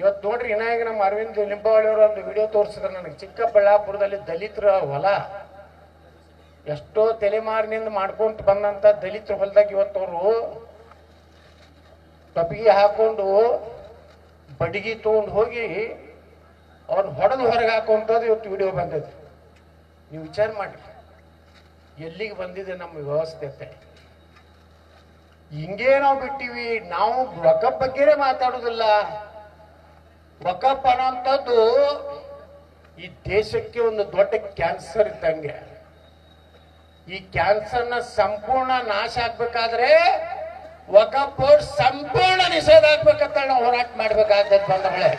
ಇವತ್ತು ನೋಡ್ರಿ ಇನ್ನಾಗ ನಮ್ಮ ಅರವಿಂದ್ ಲಿಂಬಾವಳಿ ಅವರು ಒಂದು ವಿಡಿಯೋ ತೋರಿಸಿದ್ರು ನನಗೆ. ಚಿಕ್ಕಬಳ್ಳಾಪುರದಲ್ಲಿ ದಲಿತರ ಹೊಲ ಎಷ್ಟೋ ತಲೆಮಾರಿನಿಂದ ಮಾಡ್ಕೊಂತ ಬಂದಂತ ದಲಿತರ ಹೊಲದಾಗ ಇವತ್ತವರು ಕಪಿಗೆ ಹಾಕೊಂಡು ಬಡಿಗೆ ತಗೊಂಡು ಹೋಗಿ ಅವ್ರನ್ನ ಹೊಡೆದು ಹೊರಗೆ ಹಾಕುವಂಥದ್ದು ಇವತ್ತು ವಿಡಿಯೋ ಬಂದೈತಿ. ನೀವು ವಿಚಾರ ಮಾಡಿ ಎಲ್ಲಿಗೆ ಬಂದಿದೆ ನಮ್ಮ ವ್ಯವಸ್ಥೆ ಅಂತ. ಹಿಂಗೇ ನಾವು ಬಿಟ್ಟಿವಿ. ನಾವು ವಕಫ್ ಬಗ್ಗೆನೇ ಮಾತಾಡುದಿಲ್ಲ. ವಕಫ್ ಅನ್ನೋಂಥದ್ದು ಈ ದೇಶಕ್ಕೆ ಒಂದು ದೊಡ್ಡ ಕ್ಯಾನ್ಸರ್ ಇದ್ದಂಗೆ. ಈ ಕ್ಯಾನ್ಸರ್ನ ಸಂಪೂರ್ಣ ನಾಶ ಆಗ್ಬೇಕಾದ್ರೆ ವಕಫ್ ಬೋರ್ಡ್ ಸಂಪೂರ್ಣ ನಿಷೇಧ ಆಗ್ಬೇಕಂತ ನಾವು ಹೋರಾಟ ಮಾಡ್ಬೇಕಾಗ್ತದೆ. ಬಂದವಳೆ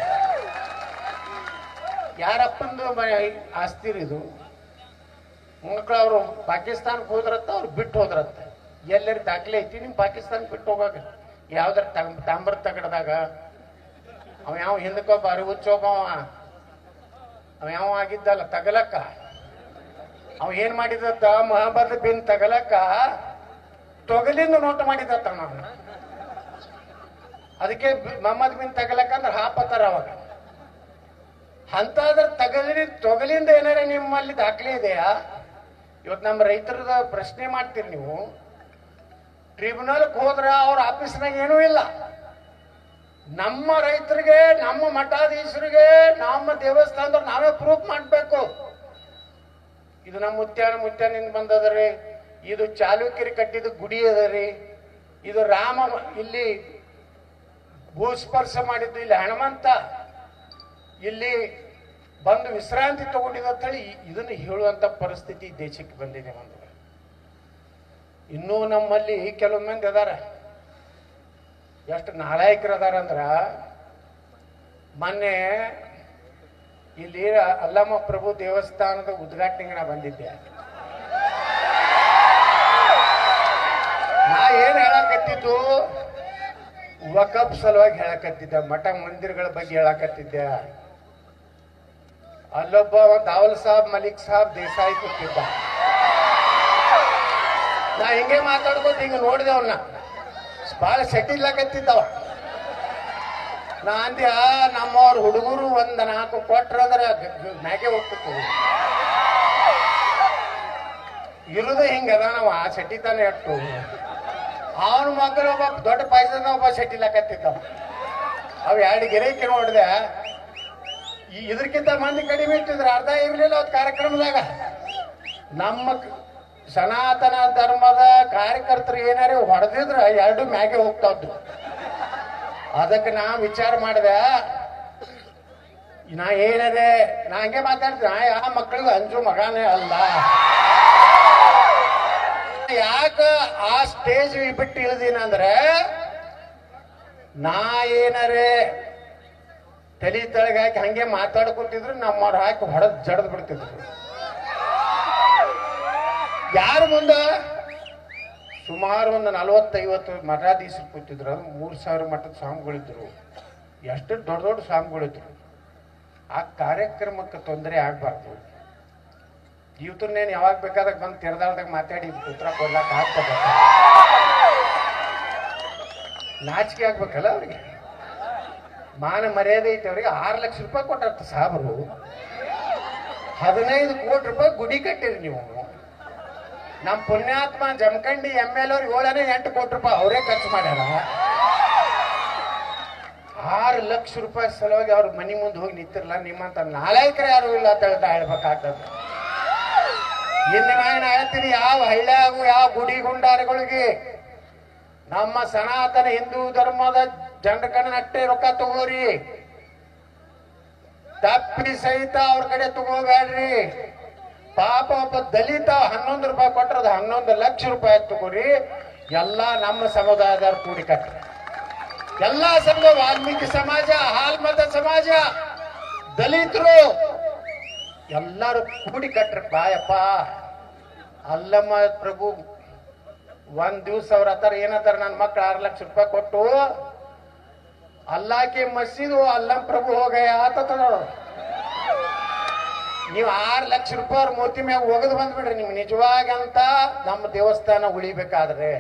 ಯಾರಪ್ಪಂದು ಆಸ್ತಿರಿ ಇದು. ಮಕ್ಕಳು ಅವರು ಪಾಕಿಸ್ತಾನಕ್ಕೆ ಹೋದ್ರತ್ತ, ಅವ್ರು ಬಿಟ್ಟು ಹೋದ್ರತ್ತ. ಎಲ್ಲರ ದಾಖಲೆ ಐತಿ ನಿಮ್ ಪಾಕಿಸ್ತಾನಕ್ಕೆ ಬಿಟ್ಟು ಹೋಗಾಗ? ಯಾವ್ದಾರ ತಾಮ್ರ ತಗಡದಾಗ ಅವ ಯಾವ ಹಿಂದಕ್ಕೊಬ್ಬ ಅರಿವುಚ್ಚೋಬ ಅವ ಯಾವ ಆಗಿದ್ದಲ್ಲ ತಗಲಕ್ಕ. ಅವ ಏನ್ ಮಾಡಿದತ್ತ, ಮೊಹಮ್ಮದ್ ಬಿನ್ ತಗಲಕ್ಕ ತೊಗಲಿಂದ ನೋಟ ಮಾಡಿದತ್ತ ನಾವು. ಅದಕ್ಕೆ ಮೊಹಮ್ಮದ್ ಬಿನ್ ತಗಲಕ್ಕ ಅಂದ್ರೆ ಹಾಪತ್ತಾರ ಅವಾಗ. ಅಂತಾದ್ರೆ ತೊಗಲಿಂದ ಏನಾರ ನಿಮ್ಮಲ್ಲಿ ದಾಖಲೆ ಇದೆಯಾ? ಇವತ್ತು ನಮ್ಮ ರೈತರದ ಪ್ರಶ್ನೆ ಮಾಡ್ತೀರಿ ನೀವು. ಟ್ರಿಬ್ಯುನಲ್ಗೆ ಹೋದ್ರ ಅವ್ರ ಆಫೀಸ್ನಾಗ ಏನೂ ಇಲ್ಲ. ನಮ್ಮ ರೈತರಿಗೆ, ನಮ್ಮ ಮಠಾಧೀಶರಿಗೆ, ನಮ್ಮ ದೇವಸ್ಥಾನದವ್ರು ನಾವೇ ಪ್ರೂಫ್ ಮಾಡ್ಬೇಕು. ಇದು ನಮ್ಮ ಮುತ್ಯಾನಿಂದ ಬಂದದ್ರಿ, ಇದು ಚಾಲುಕ್ಯರು ಕಟ್ಟಿದ ಗುಡಿ ಅದರಿ, ಇದು ರಾಮ ಇಲ್ಲಿ ಭೂಸ್ಪರ್ಶ ಮಾಡಿದ್ದು, ಇಲ್ಲಿ ಹನುಮಂತ ಇಲ್ಲಿ ಬಂದು ವಿಶ್ರಾಂತಿ ತಗೊಂಡಿದ ಅಂತೇಳಿ ಇದನ್ನು ಹೇಳುವಂತ ಪರಿಸ್ಥಿತಿ ದೇಶಕ್ಕೆ ಬಂದಿದೆ. ಒಂದು ಇನ್ನೂ ನಮ್ಮಲ್ಲಿ ಕೆಲವೊಂದು ಮಂದಿ ಅದಾರ, ಎಷ್ಟು ನಾಲಾಯಕರು ಅದಾರ ಅಂದ್ರ, ಮೊನ್ನೆ ಇಲ್ಲಿ ಅಲ್ಲಮ್ಮ ಪ್ರಭು ದೇವಸ್ಥಾನದ ಉದ್ಘಾಟನೆಗೆ ನಾ ಬಂದಿದ್ದೆ. ನಾ ಏನ್ ಹೇಳಕತ್ತಿದ್ದು, ವಕಫ್ ಸಲುವಾಗಿ ಹೇಳಕತ್ತಿದ್ದೆ, ಮಠ ಮಂದಿರಗಳ ಬಗ್ಗೆ ಹೇಳಕತ್ತಿದ್ದೆ. ಅಲ್ಲೊಬ್ಬ ದಾವಲ್ ಸಾಬ್ ಮಲಿಕ್ ಸಾಬ್ ದೇಸಾಯಿ ಕೂತಿದ್ದ. ನಾ ಹಿಂಗೆ ಮಾತಾಡ್ಬೋದು, ಹಿಂಗ ನೋಡಿದೆ ಅವನ್ನ, ಬಹಳ ಸೆಟಿಲ್ಲಕತ್ತಿದ್ದವ. ನಾ ಅಂದ್ಯ ನಮ್ಮವ್ರ ಹುಡುಗರು ಒಂದ್ 4 ಕೊಟ್ರದ್ರ ಮ್ಯಾಗೆ ಹೋಗ್ತಿತ್ತು. ಇರುದು ಹಿಂಗದ ನಾವ ಸೆಟಿತಾನೆ ಅಟ್ಟು. ಅವನ ಮಕ್ಕಳು ಒಬ್ಬ ದೊಡ್ಡ ಪಾಯ್ಸನ ಒಬ್ಬ ಸೆಟಿಲ್ಲಕತ್ತಿದ್ದವ. ಅವ್ 2 ಗಿರೈಕಿ ನೋಡಿದೆ. ಇದಕ್ಕಿಂತ ಮಂದಿ ಕಡಿಮೆ ಇಟ್ಟಿದ್ರು, ಅರ್ಧ ಇರ್ಲಿಲ್ಲ ಅವತ್ತು ಕಾರ್ಯಕ್ರಮದಾಗ. ನಮ್ಮ ಸನಾತನ ಧರ್ಮದ ಕಾರ್ಯಕರ್ತರು ಏನಾರು ಹೊಡೆದಿದ್ರ 2 ಮ್ಯಾಗೆ ಹೋಗ್ತಾವ್ದು. ಅದಕ್ಕೆ ನಾ ವಿಚಾರ ಮಾಡಿದೆ, ನಾ ಏನದೆ ನಾ ಹಂಗೆ ಮಾತಾಡ್ತೀನಿ, ನಾ ಯಾವ ಮಕ್ಕಳಿಗೂ ಅಂಜು ಮಗನೇ ಅಲ್ಲ. ಯಾಕ ಆ ಸ್ಟೇಜ್ ಬಿಟ್ಟು ಇಳಿದೀನ ಅಂದ್ರೆ, ನಾ ಏನರೇ ತಲೆ ತಳಗ ಹಾಕಿ ಹಂಗೆ ಮಾತಾಡ್ಕೊತಿದ್ರು ನಮ್ಮವ್ರು ಹಾಕಿ ಹೊಡೆದ್ ಜಡದ್ ಬಿಡ್ತಿದ್ರು. ಯಾರ ಮುಂದ ಸುಮಾರು ಒಂದು 40-50 ಮಠಾಧೀಶರು ಕೂತಿದ್ರು. ಅದು 3000 ಮಠದ ಸ್ವಾಮಿಗಳಿದ್ರು. ಎಷ್ಟು ದೊಡ್ಡ ದೊಡ್ಡ ಸ್ವಾಮಿಗಳಿದ್ರು. ಆ ಕಾರ್ಯಕ್ರಮಕ್ಕೆ ತೊಂದರೆ ಆಗ್ಬಾರ್ದು. ಇವತ್ತನ್ನೇನು ಯಾವಾಗ ಬೇಕಾದಾಗ ಬಂದು ತೆರೆದಾಳ್ದಾಗ ಮಾತಾಡಿ ಉತ್ತರ ಕೊಡ್ಲಾಕ ಆಗ್ತದ? ನಾಚಿಕೆ ಆಗ್ಬೇಕಲ್ಲ ಅವ್ರಿಗೆ. ಮಾನ ಮರ್ಯಾದೆ ಐತೆ ಅವ್ರಿಗೆ. 6 ಲಕ್ಷ ರೂಪಾಯಿ ಕೊಟ್ಟ ಸಾಬರು, 15 ಕೋಟಿ ರೂಪಾಯಿ ಗುಡಿ ಕಟ್ಟಿರಿ ನೀವು. ನಮ್ಮ ಪುಣ್ಯಾತ್ಮ ಜಮಖಂಡಿ ML ಅವ್ರು 7-8 ಕೋಟಿ ರೂಪಾಯಿ ಅವರೇ ಖರ್ಚು ಮಾಡ್ಯಾರ. 6 ಲಕ್ಷ ರೂಪಾಯಿ ಸಲುವಾಗಿ ಅವ್ರ ಮನಿ ಮುಂದೆ ಹೋಗಿ ನಿಂತಿರಲ್ಲ. ನಿಮ್ಮಂತ ನಾಲಾಯಕರು ಯಾರು ಇಲ್ಲ ಅಂತ ಹೇಳ್ಬೇಕಾಗ್ತದೆ. ಇನ್ನು ನಾನು ಹೇಳ್ತೀನಿ, ಯಾವ ಹಳ್ಳಿಯಾಗು ಯಾವ ಗುಡಿ ಗುಂಡಾರಗಳಿಗೆ ನಮ್ಮ ಸನಾತನ ಹಿಂದೂ ಧರ್ಮದ ಜನರ ಕಡೆ ಅಷ್ಟೇ ರೊಕ್ಕ ತಗೋರಿ, ತಪ್ಪಿ ಸಹಿತ ಅವ್ರ ಕಡೆ ತಗೋಬೇಡ್ರಿ. ಪಾಪ ಒಬ್ಬ ದಲಿತ 11 ರೂಪಾಯಿ ಕೊಟ್ಟರದ 11 ಲಕ್ಷ ರೂಪಾಯಿ ತಗೋರಿ. ಎಲ್ಲಾ ನಮ್ಮ ಸಮುದಾಯದವ್ರು ಕೂಡಿ ಕಟ್ರಿ. ಎಲ್ಲಾ ಸಮುದಾಯ, ವಾಲ್ಮೀಕಿ ಸಮಾಜ, ಹಾಲ್ಮತ ಸಮಾಜ, ದಲಿತರು ಎಲ್ಲರೂ ಕೂಡಿ ಕಟ್ರಿ. ಬಾಯಪ್ಪ ಅಲ್ಲಮ್ಮ ಪ್ರಭು ಒಂದ್ ದಿವ್ಸ ಅವ್ರ ಹತ್ತಾರ ಏನತ್ತಾರ, ನನ್ನ ಮಕ್ಳು 6 ಲಕ್ಷ ರೂಪಾಯಿ ಕೊಟ್ಟು ಅಲ್ಲಾಕೆ ಮಸೀದು ಅಲ್ಲಂ ಪ್ರಭು ಹೋಗಯ್ಯ ಆತದ. ನೀವು 6 ಲಕ್ಷ ರೂಪಾಯಿ ಅವ್ರ ಮೂರ್ತಿ ಮ್ಯಾಗ ಒಗದು ಬಂದ್ಬಿಡ್ರಿ. ನಿಮ್ಗೆ ನಿಜವಾಗಂತ ನಮ್ಮ ದೇವಸ್ಥಾನ ಉಳಿಬೇಕಾದ್ರೆ